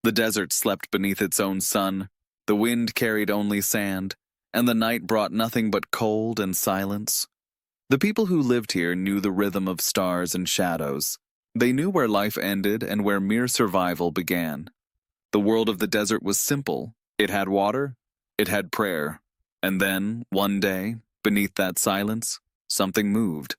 The desert slept beneath its own sun, the wind carried only sand, and the night brought nothing but cold and silence. The people who lived here knew the rhythm of stars and shadows. They knew where life ended and where mere survival began. The world of the desert was simple. It had water, it had prayer. And then, one day, beneath that silence, something moved.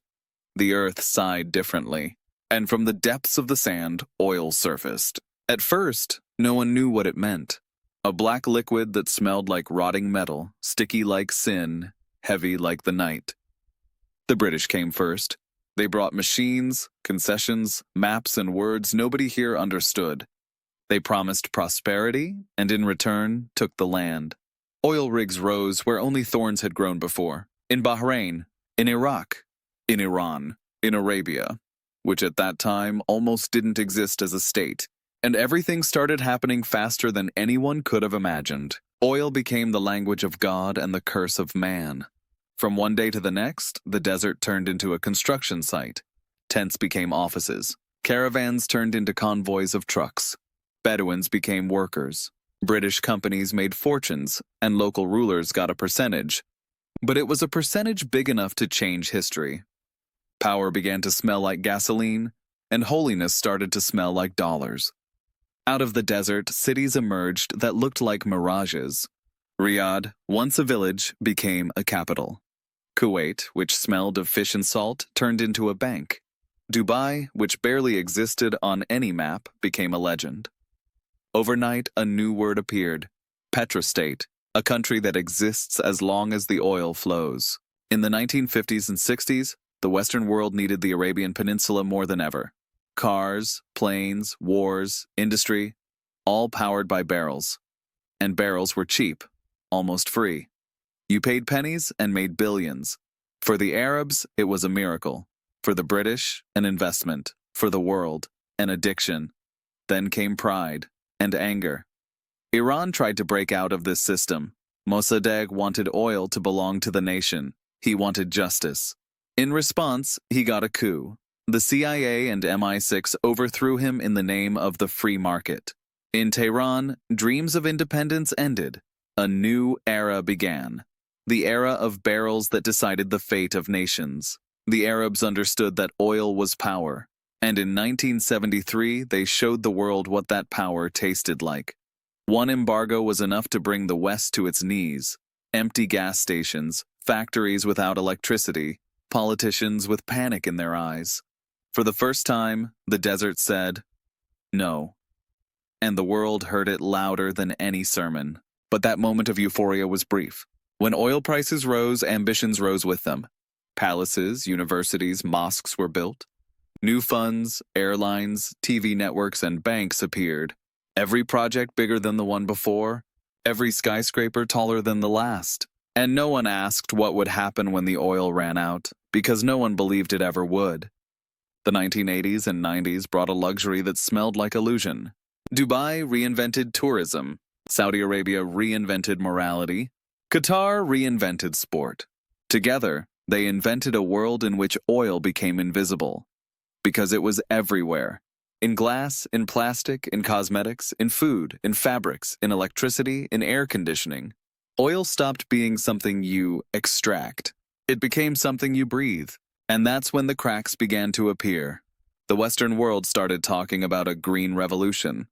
The earth sighed differently, and from the depths of the sand, oil surfaced. At first, no one knew what it meant. A black liquid that smelled like rotting metal, sticky like sin, heavy like the night. The British came first. They brought machines, concessions, maps, and words nobody here understood. They promised prosperity, and in return, took the land. Oil rigs rose where only thorns had grown before. In Bahrain, in Iraq, in Iran, in Arabia, which at that time almost didn't exist as a state. And everything started happening faster than anyone could have imagined. Oil became the language of God and the curse of man. From one day to the next, the desert turned into a construction site. Tents became offices. Caravans turned into convoys of trucks. Bedouins became workers. British companies made fortunes, and local rulers got a percentage. But it was a percentage big enough to change history. Power began to smell like gasoline, and holiness started to smell like dollars. Out of the desert, cities emerged that looked like mirages. Riyadh, once a village, became a capital. Kuwait, which smelled of fish and salt, turned into a bank. Dubai, which barely existed on any map, became a legend. Overnight, a new word appeared: petrostate, a country that exists as long as the oil flows. In the 1950s and 60s, the Western world needed the Arabian Peninsula more than ever. Cars, planes, wars, industry, all powered by barrels. And barrels were cheap, almost free. You paid pennies and made billions. For the Arabs, it was a miracle. For the British, an investment. For the world, an addiction. Then came pride and anger. Iran tried to break out of this system. Mossadegh wanted oil to belong to the nation. He wanted justice. In response, he got a coup. The CIA and MI6 overthrew him in the name of the free market. In Tehran, dreams of independence ended. A new era began. The era of barrels that decided the fate of nations. The Arabs understood that oil was power, and in 1973 they showed the world what that power tasted like. One embargo was enough to bring the West to its knees. Empty gas stations, factories without electricity, politicians with panic in their eyes. For the first time, the desert said, no. And the world heard it louder than any sermon. But that moment of euphoria was brief. When oil prices rose, ambitions rose with them. Palaces, universities, mosques were built. New funds, airlines, TV networks, and banks appeared. Every project bigger than the one before, every skyscraper taller than the last. And no one asked what would happen when the oil ran out, because no one believed it ever would. The 1980s and 90s brought a luxury that smelled like illusion. Dubai reinvented tourism. Saudi Arabia reinvented morality. Qatar reinvented sport. Together, they invented a world in which oil became invisible. Because it was everywhere. In glass, in plastic, in cosmetics, in food, in fabrics, in electricity, in air conditioning. Oil stopped being something you extract. It became something you breathe. And that's when the cracks began to appear. The Western world started talking about a green revolution.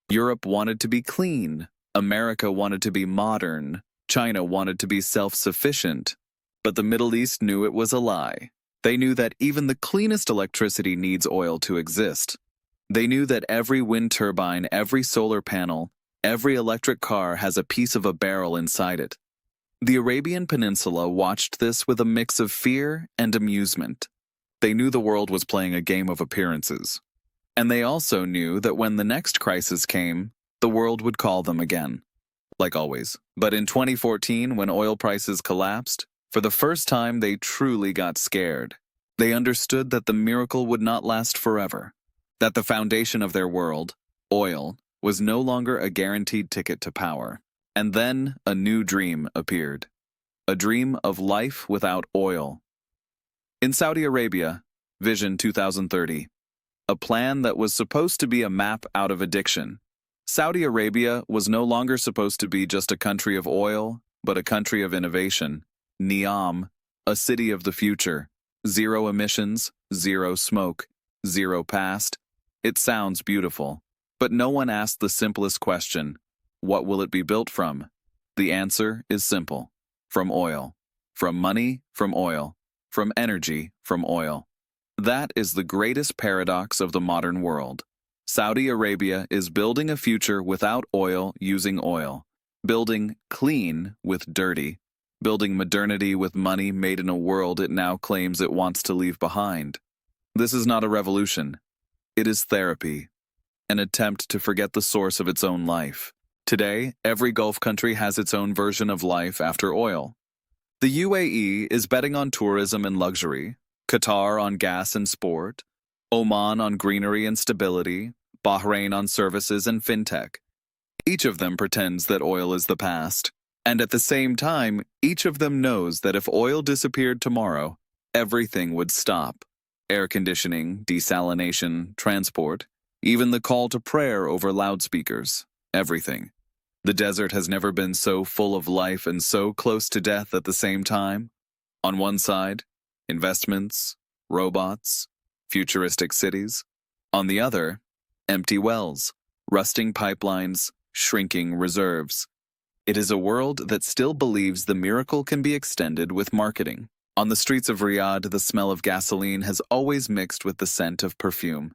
Europe wanted to be clean. America wanted to be modern. China wanted to be self-sufficient. But the Middle East knew it was a lie. They knew that even the cleanest electricity needs oil to exist. They knew that every wind turbine, every solar panel, every electric car has a piece of a barrel inside it. The Arabian Peninsula watched this with a mix of fear and amusement. They knew the world was playing a game of appearances. And they also knew that when the next crisis came, the world would call them again. Like always. But in 2014, when oil prices collapsed, for the first time they truly got scared. They understood that the miracle would not last forever. That the foundation of their world, oil, was no longer a guaranteed ticket to power. And then a new dream appeared. A dream of life without oil. In Saudi Arabia, Vision 2030. A plan that was supposed to be a map out of addiction. Saudi Arabia was no longer supposed to be just a country of oil, but a country of innovation. Niam, a city of the future. Zero emissions, zero smoke, zero past. It sounds beautiful. But no one asked the simplest question: what will it be built from? The answer is simple: from oil. From money, from oil. From energy, from oil. That is the greatest paradox of the modern world. Saudi Arabia is building a future without oil using oil, building clean with dirty, building modernity with money made in a world it now claims it wants to leave behind. This is not a revolution. It is therapy, an attempt to forget the source of its own life. Today, every Gulf country has its own version of life after oil. The UAE is betting on tourism and luxury, Qatar on gas and sport, Oman on greenery and stability, Bahrain on services and fintech. Each of them pretends that oil is the past, and at the same time, each of them knows that if oil disappeared tomorrow, everything would stop. Air conditioning, desalination, transport, even the call to prayer over loudspeakers, everything. The desert has never been so full of life and so close to death at the same time. On one side, investments, robots, futuristic cities. On the other, empty wells, rusting pipelines, shrinking reserves. It is a world that still believes the miracle can be extended with marketing. On the streets of Riyadh, the smell of gasoline has always mixed with the scent of perfume.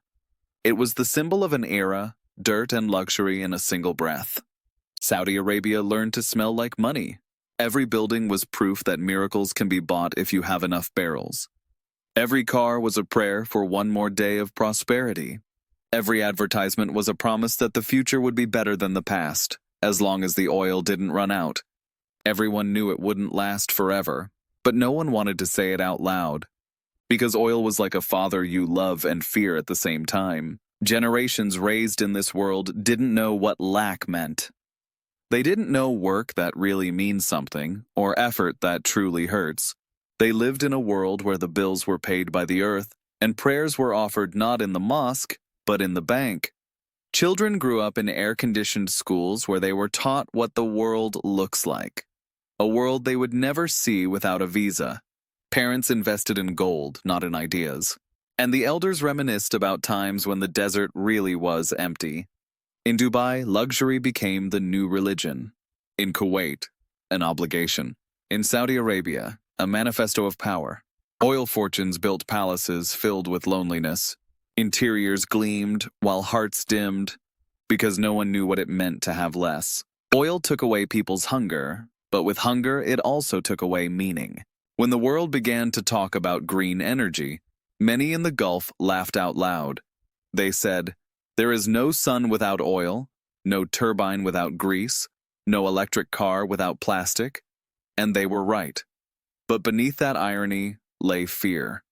It was the symbol of an era, dirt and luxury in a single breath. Saudi Arabia learned to smell like money. Every building was proof that miracles can be bought if you have enough barrels. Every car was a prayer for one more day of prosperity. Every advertisement was a promise that the future would be better than the past, as long as the oil didn't run out. Everyone knew it wouldn't last forever, but no one wanted to say it out loud. Because oil was like a father you love and fear at the same time. Generations raised in this world didn't know what lack meant. They didn't know work that really means something, or effort that truly hurts. They lived in a world where the bills were paid by the earth, and prayers were offered not in the mosque, but in the bank. Children grew up in air-conditioned schools where they were taught what the world looks like. A world they would never see without a visa. Parents invested in gold, not in ideas. And the elders reminisced about times when the desert really was empty. In Dubai, luxury became the new religion. In Kuwait, an obligation. In Saudi Arabia, a manifesto of power. Oil fortunes built palaces filled with loneliness. Interiors gleamed while hearts dimmed, because no one knew what it meant to have less. Oil took away people's hunger, but with hunger it also took away meaning. When the world began to talk about green energy, many in the Gulf laughed out loud. They said, "There is no sun without oil, no turbine without grease, no electric car without plastic," and they were right. But beneath that irony lay fear.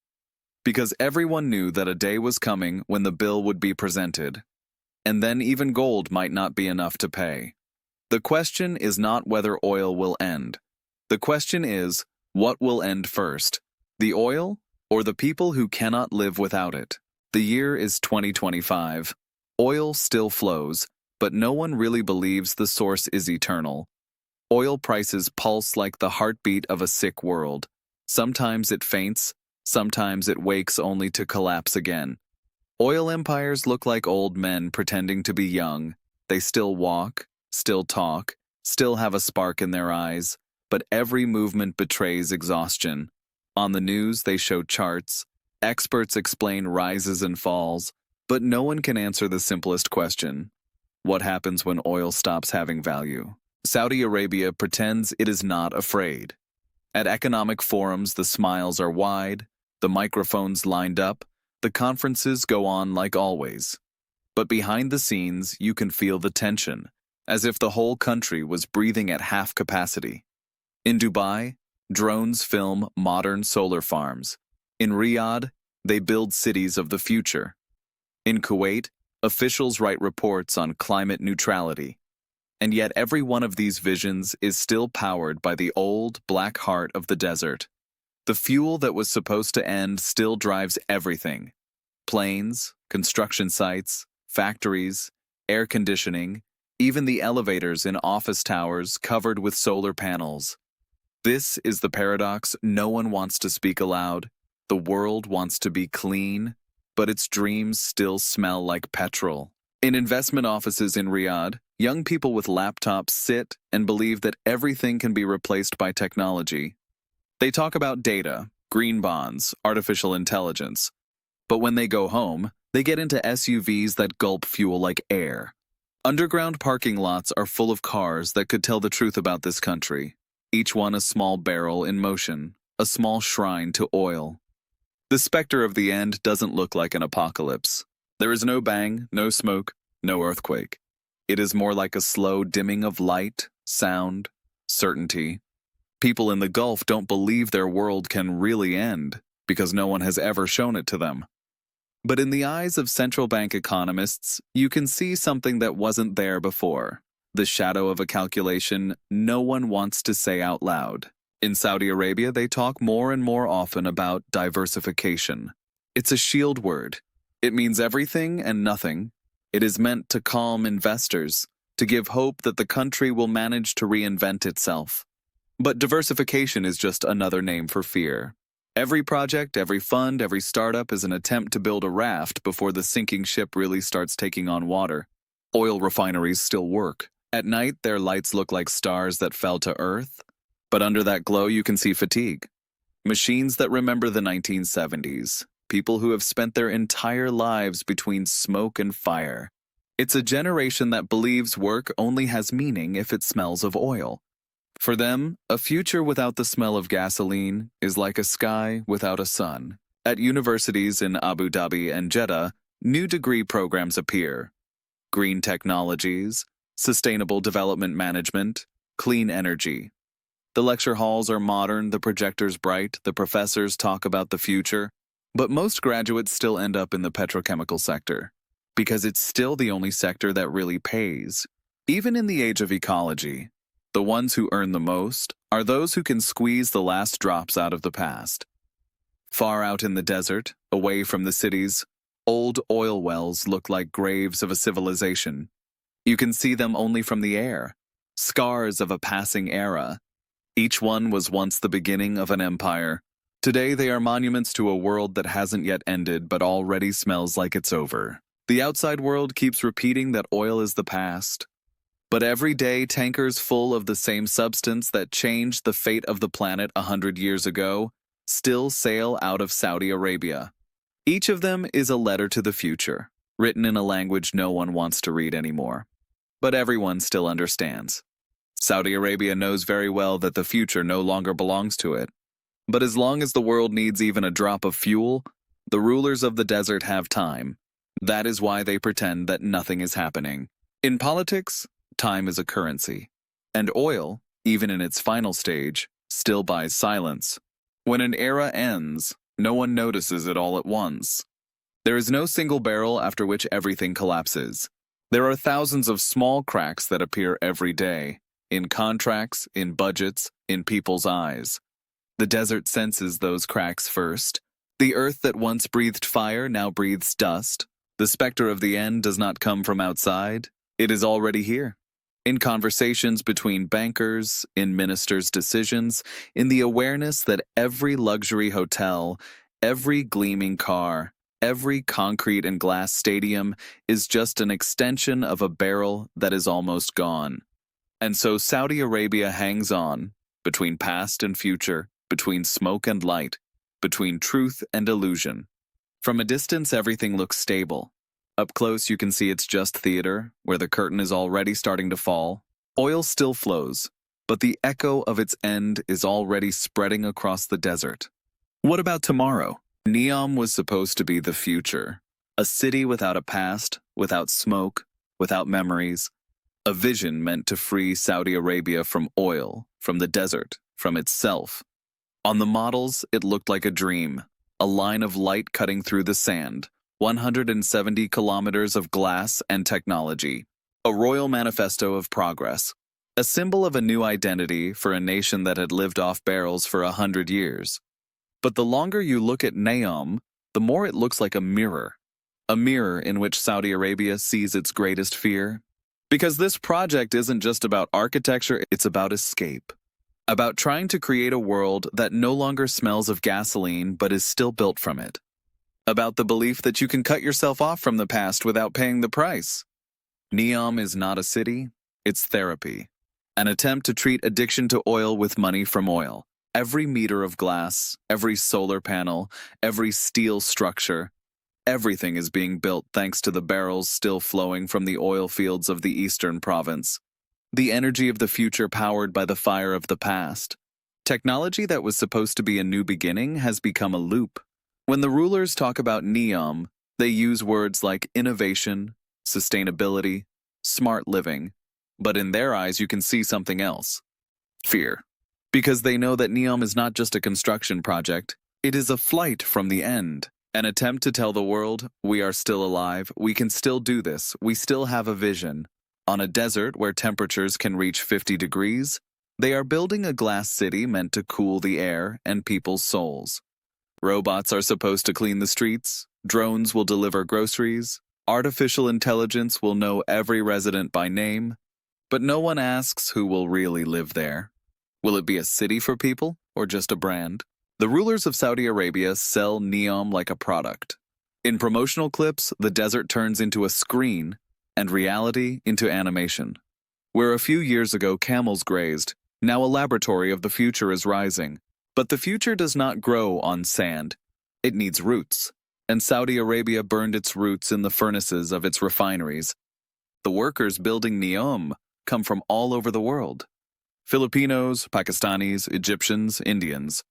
Because everyone knew that a day was coming when the bill would be presented, and then even gold might not be enough to pay. The question is not whether oil will end. The question is, what will end first, the oil or the people who cannot live without it? The year is 2025. Oil still flows, but no one really believes the source is eternal. Oil prices pulse like the heartbeat of a sick world. Sometimes it faints, sometimes it wakes only to collapse again. Oil empires look like old men pretending to be young. They still walk, still talk, still have a spark in their eyes, but every movement betrays exhaustion. On the news, they show charts. Experts explain rises and falls, but no one can answer the simplest question: what happens when oil stops having value? Saudi Arabia pretends it is not afraid. At economic forums, the smiles are wide, the microphones lined up, the conferences go on like always. But behind the scenes, you can feel the tension, as if the whole country was breathing at half capacity. In Dubai, drones film modern solar farms. In Riyadh, they build cities of the future. In Kuwait, officials write reports on climate neutrality. And yet every one of these visions is still powered by the old black heart of the desert. The fuel that was supposed to end still drives everything: planes, construction sites, factories, air conditioning, even the elevators in office towers covered with solar panels. This is the paradox no one wants to speak aloud. The world wants to be clean, but its dreams still smell like petrol. In investment offices in Riyadh, young people with laptops sit and believe that everything can be replaced by technology. They talk about data, green bonds, artificial intelligence. But when they go home, they get into SUVs that gulp fuel like air. Underground parking lots are full of cars that could tell the truth about this country, each one a small barrel in motion, a small shrine to oil. The specter of the end doesn't look like an apocalypse. There is no bang, no smoke, no earthquake. It is more like a slow dimming of light, sound, certainty. People in the Gulf don't believe their world can really end because no one has ever shown it to them. But in the eyes of central bank economists, you can see something that wasn't there before. The shadow of a calculation no one wants to say out loud. In Saudi Arabia, they talk more and more often about diversification. It's a shield word. It means everything and nothing. It is meant to calm investors, to give hope that the country will manage to reinvent itself. But diversification is just another name for fear. Every project, every fund, every startup is an attempt to build a raft before the sinking ship really starts taking on water. Oil refineries still work. At night, their lights look like stars that fell to Earth, but under that glow you can see fatigue. Machines that remember the 1970s. People who have spent their entire lives between smoke and fire. It's a generation that believes work only has meaning if it smells of oil. For them, a future without the smell of gasoline is like a sky without a sun. At universities in Abu Dhabi and Jeddah, new degree programs appear. Green technologies, sustainable development management, clean energy. The lecture halls are modern, the projectors bright, the professors talk about the future. But most graduates still end up in the petrochemical sector, because it's still the only sector that really pays. Even in the age of ecology, the ones who earn the most are those who can squeeze the last drops out of the past. Far out in the desert, away from the cities, old oil wells look like graves of a civilization. You can see them only from the air, scars of a passing era. Each one was once the beginning of an empire. Today they are monuments to a world that hasn't yet ended but already smells like it's over. The outside world keeps repeating that oil is the past. But every day tankers full of the same substance that changed the fate of the planet 100 years ago still sail out of Saudi Arabia. Each of them is a letter to the future, written in a language no one wants to read anymore. But everyone still understands. Saudi Arabia knows very well that the future no longer belongs to it. But as long as the world needs even a drop of fuel, the rulers of the desert have time. That is why they pretend that nothing is happening. In politics, time is a currency. And oil, even in its final stage, still buys silence. When an era ends, no one notices it all at once. There is no single barrel after which everything collapses. There are thousands of small cracks that appear every day, in contracts, in budgets, in people's eyes. The desert senses those cracks first. The earth that once breathed fire now breathes dust. The specter of the end does not come from outside. It is already here. In conversations between bankers, in ministers' decisions, in the awareness that every luxury hotel, every gleaming car, every concrete and glass stadium is just an extension of a barrel that is almost gone. And so Saudi Arabia hangs on, between past and future, between smoke and light, between truth and illusion. From a distance, everything looks stable. Up close, you can see it's just theater, where the curtain is already starting to fall. Oil still flows, but the echo of its end is already spreading across the desert. What about tomorrow? Neom was supposed to be the future. A city without a past, without smoke, without memories. A vision meant to free Saudi Arabia from oil, from the desert, from itself. On the models, it looked like a dream, a line of light cutting through the sand, 170 kilometers of glass and technology, a royal manifesto of progress, a symbol of a new identity for a nation that had lived off barrels for 100 years. But the longer you look at Neom, the more it looks like a mirror in which Saudi Arabia sees its greatest fear, Because this project isn't just about architecture, it's about escape. About trying to create a world that no longer smells of gasoline but is still built from it. About the belief that you can cut yourself off from the past without paying the price. Neom is not a city, it's therapy. An attempt to treat addiction to oil with money from oil. Every meter of glass, every solar panel, every steel structure, everything is being built thanks to the barrels still flowing from the oil fields of the eastern province. The energy of the future powered by the fire of the past. Technology that was supposed to be a new beginning has become a loop. When the rulers talk about Neom, they use words like innovation, sustainability, smart living. But in their eyes, you can see something else. Fear. Because they know that Neom is not just a construction project, it is a flight from the end. An attempt to tell the world, we are still alive, we can still do this, we still have a vision. On a desert where temperatures can reach 50 degrees, they are building a glass city meant to cool the air and people's souls. Robots are supposed to clean the streets, drones will deliver groceries, artificial intelligence will know every resident by name, but no one asks who will really live there. Will it be a city for people or just a brand? The rulers of Saudi Arabia sell Neom like a product. In promotional clips, the desert turns into a screen and reality into animation. Where a few years ago camels grazed, now a laboratory of the future is rising. But the future does not grow on sand. It needs roots. And Saudi Arabia burned its roots in the furnaces of its refineries. The workers building Neom come from all over the world. Filipinos, Pakistanis, Egyptians, Indians.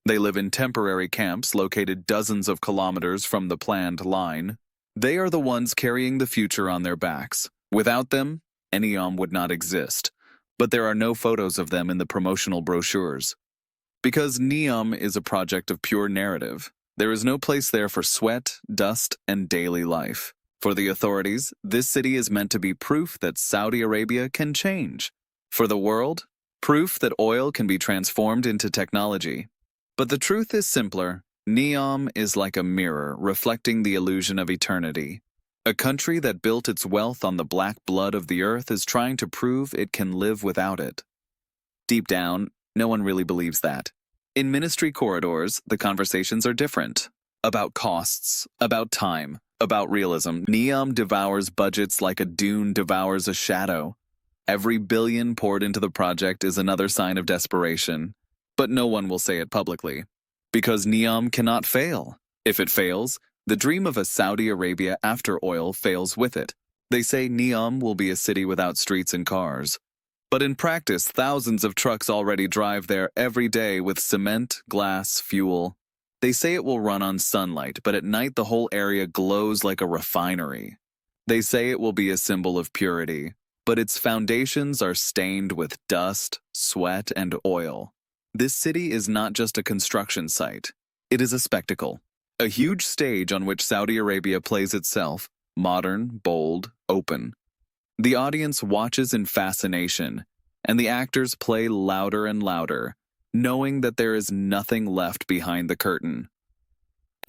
They live in temporary camps located dozens of kilometers from the planned line. They are the ones carrying the future on their backs. Without them, Neom would not exist. But there are no photos of them in the promotional brochures. Because Neom is a project of pure narrative, there is no place there for sweat, dust, and daily life. For the authorities, this city is meant to be proof that Saudi Arabia can change. For the world, proof that oil can be transformed into technology. But the truth is simpler. Neom is like a mirror reflecting the illusion of eternity. A country that built its wealth on the black blood of the earth is trying to prove it can live without it. Deep down, no one really believes that. In ministry corridors, the conversations are different. About costs, about time, about realism. Neom devours budgets like a dune devours a shadow. Every billion poured into the project is another sign of desperation. But no one will say it publicly. Because Neom cannot fail. If it fails, the dream of a Saudi Arabia after oil fails with it. They say Neom will be a city without streets and cars. But in practice, thousands of trucks already drive there every day with cement, glass, fuel. They say it will run on sunlight, but at night the whole area glows like a refinery. They say it will be a symbol of purity, but its foundations are stained with dust, sweat, and oil. This city is not just a construction site. It is a spectacle. A huge stage on which Saudi Arabia plays itself, modern, bold, open. The audience watches in fascination, and the actors play louder and louder, knowing that there is nothing left behind the curtain.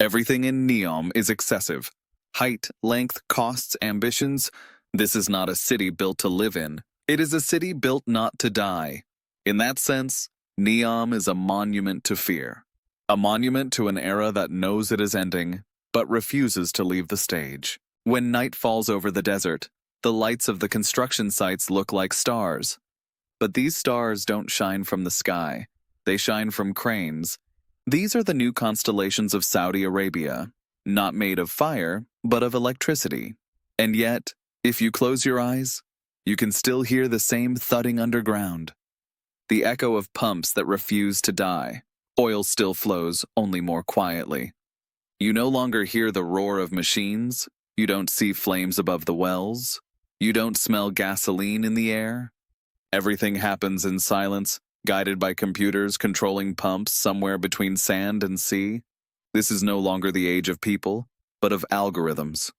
Everything in Neom is excessive. Height, length, costs, ambitions. This is not a city built to live in. It is a city built not to die. In that sense, Neom is a monument to fear. A monument to an era that knows it is ending, but refuses to leave the stage. When night falls over the desert, the lights of the construction sites look like stars. But these stars don't shine from the sky. They shine from cranes. These are the new constellations of Saudi Arabia, not made of fire, but of electricity. And yet, if you close your eyes, you can still hear the same thudding underground. The echo of pumps that refuse to die. Oil still flows, only more quietly. You no longer hear the roar of machines. You don't see flames above the wells. You don't smell gasoline in the air. Everything happens in silence, guided by computers controlling pumps somewhere between sand and sea. This is no longer the age of people, but of algorithms.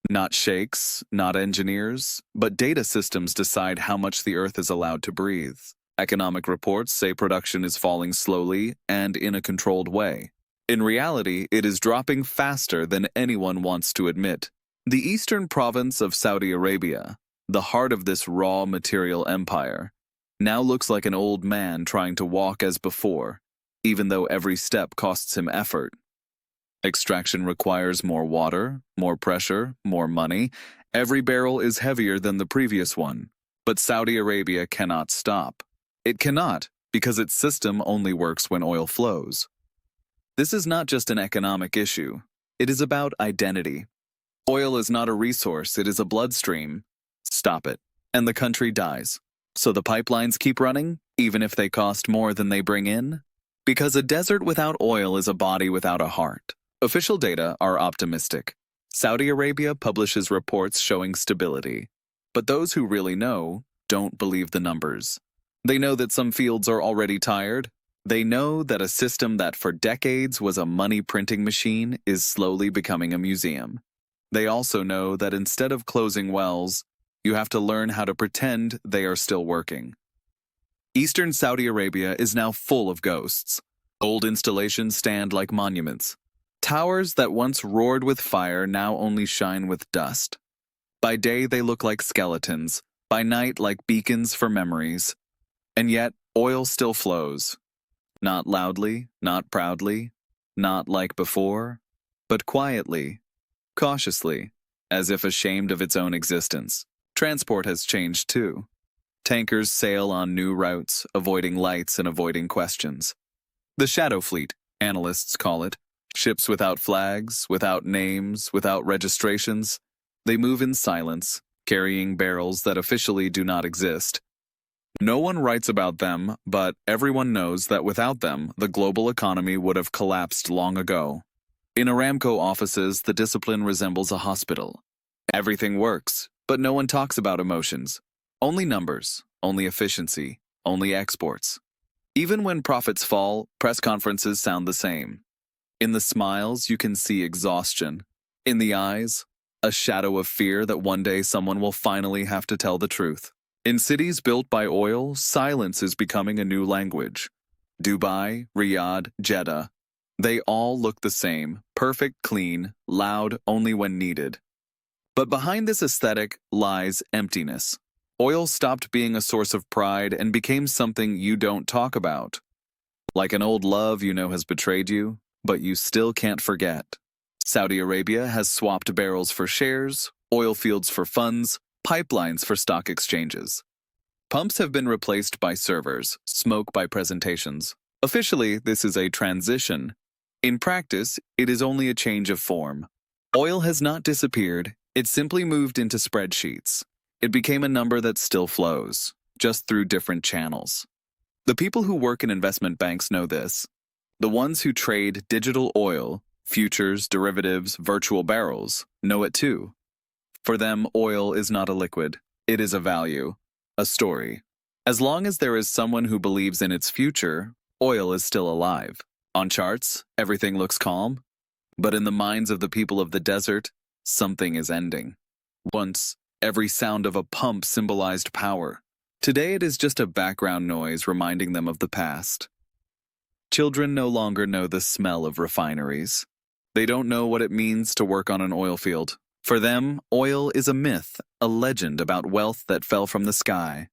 Not sheikhs, not engineers, but data systems decide how much the earth is allowed to breathe. Economic reports say production is falling slowly and in a controlled way. In reality, it is dropping faster than anyone wants to admit. The eastern province of Saudi Arabia, the heart of this raw material empire, now looks like an old man trying to walk as before, even though every step costs him effort. Extraction requires more water, more pressure, more money. Every barrel is heavier than the previous one. But Saudi Arabia cannot stop. It cannot, because its system only works when oil flows. This is not just an economic issue. It is about identity. Oil is not a resource, it is a bloodstream. Stop it, and the country dies. So the pipelines keep running, even if they cost more than they bring in? Because a desert without oil is a body without a heart. Official data are optimistic. Saudi Arabia publishes reports showing stability. But those who really know don't believe the numbers. They know that some fields are already tired. They know that a system that for decades was a money-printing machine is slowly becoming a museum. They also know that instead of closing wells, you have to learn how to pretend they are still working. Eastern Saudi Arabia is now full of ghosts. Old installations stand like monuments. Towers that once roared with fire now only shine with dust. By day they look like skeletons, by night like beacons for memories. And yet, oil still flows. Not loudly, not proudly, not like before, but quietly, cautiously, as if ashamed of its own existence. Transport has changed too. Tankers sail on new routes, avoiding lights and avoiding questions. The shadow fleet, analysts call it. Ships without flags, without names, without registrations. They move in silence, carrying barrels that officially do not exist. No one writes about them, but everyone knows that without them, the global economy would have collapsed long ago. In Aramco offices, the discipline resembles a hospital. Everything works, but no one talks about emotions. Only numbers, only efficiency, only exports. Even when profits fall, press conferences sound the same. In the smiles, you can see exhaustion. In the eyes, a shadow of fear that one day someone will finally have to tell the truth. In cities built by oil, silence is becoming a new language. Dubai, Riyadh, Jeddah. They all look the same, perfect, clean, loud only when needed. But behind this aesthetic lies emptiness. Oil stopped being a source of pride and became something you don't talk about. Like an old love you know has betrayed you, but you still can't forget. Saudi Arabia has swapped barrels for shares, oil fields for funds, pipelines for stock exchanges. Pumps have been replaced by servers, smoke by presentations. Officially, this is a transition. In practice, it is only a change of form. Oil has not disappeared, it simply moved into spreadsheets. It became a number that still flows, just through different channels. The people who work in investment banks know this. The ones who trade digital oil, futures, derivatives, virtual barrels, know it too. For them, oil is not a liquid. It is a value, a story. As long as there is someone who believes in its future, oil is still alive. On charts, everything looks calm. But in the minds of the people of the desert, something is ending. Once, every sound of a pump symbolized power. Today it is just a background noise reminding them of the past. Children no longer know the smell of refineries. They don't know what it means to work on an oil field. For them, oil is a myth, a legend about wealth that fell from the sky.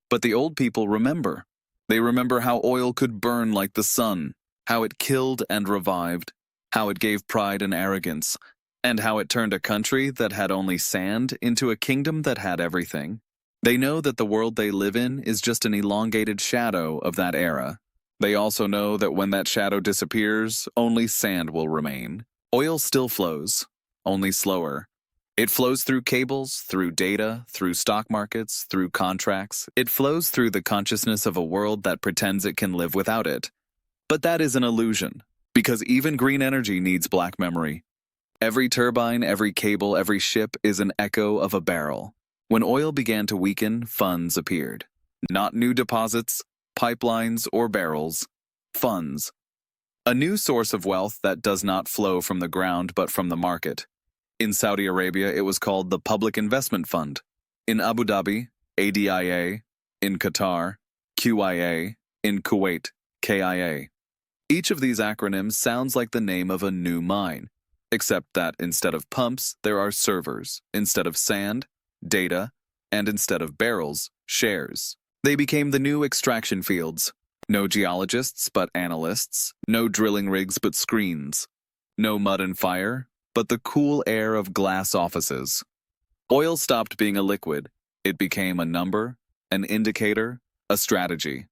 But the old people remember. They remember how oil could burn like the sun, how it killed and revived, how it gave pride and arrogance, and how it turned a country that had only sand into a kingdom that had everything. They know that the world they live in is just an elongated shadow of that era. They also know that when that shadow disappears, only sand will remain. Oil still flows, only slower. It flows through cables, through data, through stock markets, through contracts. It flows through the consciousness of a world that pretends it can live without it. But that is an illusion, because even green energy needs black memory. Every turbine, every cable, every ship is an echo of a barrel. When oil began to weaken, funds appeared. Not new deposits, pipelines, or barrels. Funds. A new source of wealth that does not flow from the ground but from the market. In Saudi Arabia, it was called the Public Investment Fund. In Abu Dhabi, ADIA. In Qatar, QIA. In Kuwait, KIA. Each of these acronyms sounds like the name of a new mine, except that instead of pumps, there are servers. Instead of sand, data. and instead of barrels, shares. They became the new extraction fields. No geologists, but analysts. No drilling rigs, but screens. No mud and fire, but the cool air of glass offices. Oil stopped being a liquid. It became a number, an indicator, a strategy.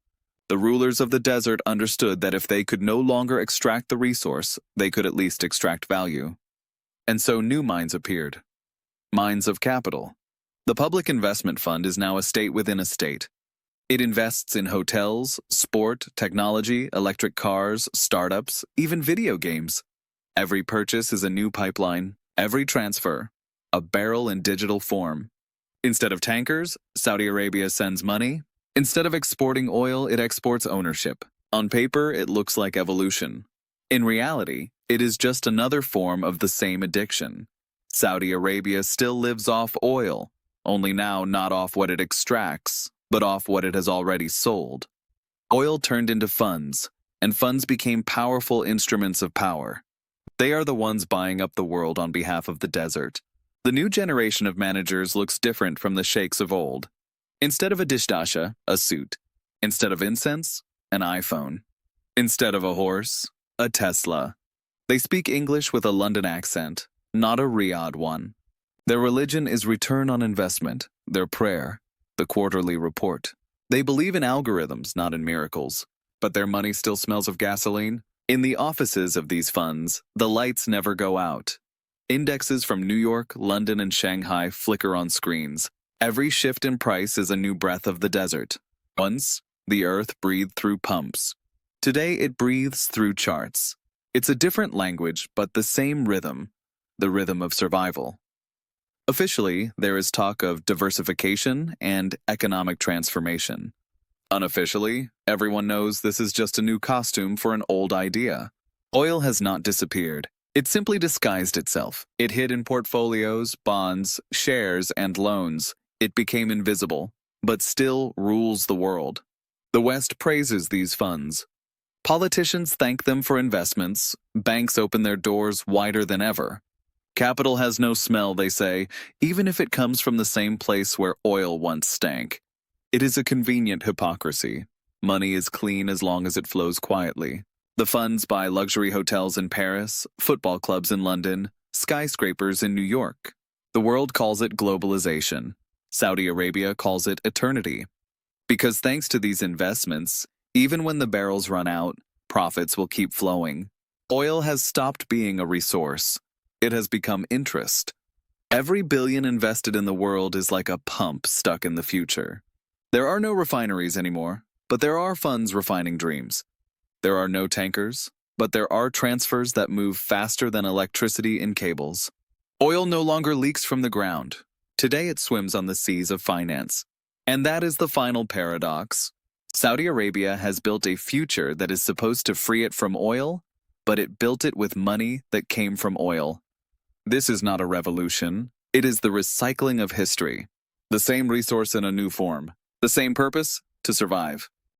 The rulers of the desert understood that if they could no longer extract the resource, they could at least extract value. And so new mines appeared. Mines of capital. The Public Investment Fund is now a state within a state. It invests in hotels, sport, technology, electric cars, startups, even video games. Every purchase is a new pipeline, every transfer, a barrel in digital form. Instead of tankers, Saudi Arabia sends money. Instead of exporting oil, it exports ownership. On paper, it looks like evolution. In reality, it is just another form of the same addiction. Saudi Arabia still lives off oil, only now not off what it extracts, but off what it has already sold. Oil turned into funds, and funds became powerful instruments of power. They are the ones buying up the world on behalf of the desert. The new generation of managers looks different from the sheikhs of old. Instead of a dishdasha, a suit. Instead of incense, an iPhone. Instead of a horse, a Tesla. They speak English with a London accent, not a Riyadh one. Their religion is return on investment, their prayer, the quarterly report. They believe in algorithms, not in miracles. But their money still smells of gasoline. In the offices of these funds, the lights never go out. Indexes from New York, London, and Shanghai flicker on screens. Every shift in price is a new breath of the desert. Once, the earth breathed through pumps. Today, it breathes through charts. It's a different language, but the same rhythm, the rhythm of survival. Officially, there is talk of diversification and economic transformation. Unofficially, everyone knows this is just a new costume for an old idea. Oil has not disappeared. It simply disguised itself. It hid in portfolios, bonds, shares, and loans. It became invisible, but still rules the world. The West praises these funds. Politicians thank them for investments. Banks open their doors wider than ever. Capital has no smell, they say, even if it comes from the same place where oil once stank. It is a convenient hypocrisy. Money is clean as long as it flows quietly. The funds buy luxury hotels in Paris, football clubs in London, skyscrapers in New York. The world calls it globalization. Saudi Arabia calls it eternity. Because thanks to these investments, even when the barrels run out, profits will keep flowing. Oil has stopped being a resource. It has become interest. Every billion invested in the world is like a pump stuck in the future. There are no refineries anymore, but there are funds refining dreams. There are no tankers, but there are transfers that move faster than electricity in cables. Oil no longer leaks from the ground. Today it swims on the seas of finance. And that is the final paradox. Saudi Arabia has built a future that is supposed to free it from oil, but it built it with money that came from oil. This is not a revolution. It is the recycling of history. The same resource in a new form. The same purpose, to survive.